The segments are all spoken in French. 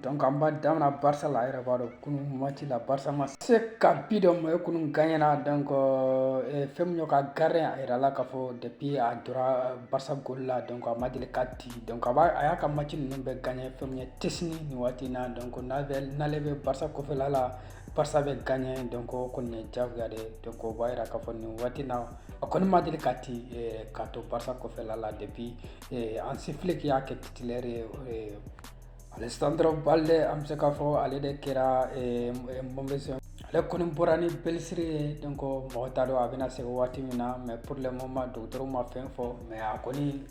donc an b'a daminɛ Barça la a yɛrɛ b'a dɔn kunun match la Barça ma se ka bi dɔ mɔ kunun gagné donc fɛn min y'o ka gardien a yirala k'a fɔ depuis a donna Barça gol la donc a ma deli ka di donc a y'a ka match ninnu bɛɛ gagné fɛn min ye Chesney nin waati in na donc n'ale bɛ Barça kɔfɛla la Barça bɛ gagné donc o kɔni ye diyagoya de ye donc o b'a yira k'a fɔ nin waati in na a kɔni ma deli ka di k'a to Barça kɔfɛla la depuis Hansi Flick y'a kɛ titulaire ye Alessandro Balde an bɛ se k'a fɔ ale de kɛra mauvaise ale kɔni bɔra ni blessure ye donc mɔgɔ t'a dɔn a bɛna segin waati min na mais pour le moment docteur ma fɛn fɔ mais a kɔni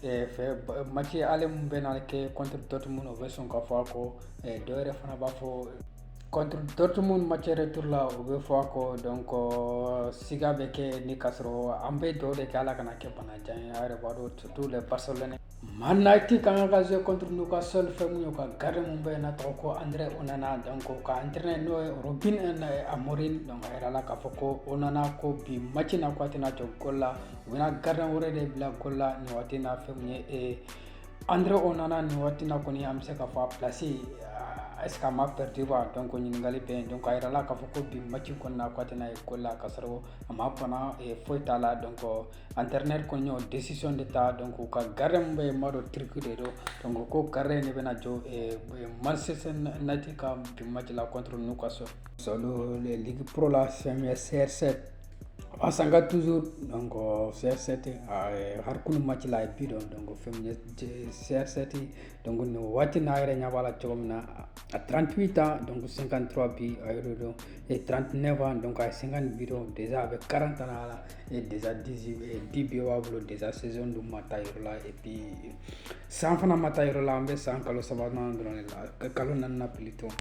match ale mun bɛna kɛ contre Dortmund o bɛ sɔn k'a fɔ a kɔ dɔ yɛrɛ fana b'a fɔ contre Dortmund match retour la o bɛ fɔ a kɔ donc siga bɛ kɛ ni k'a sɔrɔ an bɛ dɔw de kɛ ala kana kɛ banajan ye a yɛrɛ b'a dɔn surtout les Barcelonais Man United kan ka jouer contre Newcastle fɛn mun ye ka gardien mun bɛ yen n'a tɔgɔ ko Andre Onana donc ka entraîner n'o ye Robin Amorim donc a yirala k'a fɔ ko Onana ko bi match in na ko a tɛna jɔ goal la u bɛna gardien wɛrɛ de bila goal la nin waati in na fɛn mun ye Andre Onana nin waati in na kɔni an bɛ se k'a fɔ a place est-ce que a ma perdu wa donc ɲininkali bɛ yen donc a yirala k'a fɔ ko bi match kɔnɔna ko a tɛna ye goal la k'a sɔrɔ a ma bana foyi t'a la donc entraîneur kɔni y'o décision de ta donc u ka gardien mun bɛ yen n b'a dɔn Turc de don donc ko gardien de bɛna jɔ Manchester United ka bi match la contre Newcastle solo Ligue Pro la fɛn min ye CR7 a sanga toujours donc CR7 har kunu match la bi dɔn donc fɛn min ye CR7 donc nin waati n'a yɛrɛ ɲɛ b'a la cogo min na à 38 ans donc 53 bi a yɛrɛ dɔn et 39 ans donc a ye 50 bi dɔn déjà a bɛ 40 ans la et déjà 10 bi b'a bolo déjà saison dun ma taa yɔrɔ la et puis san fana ma taa yɔrɔ la an bɛ san kalo 3nan dɔrɔn de la kalo 4nan plutôt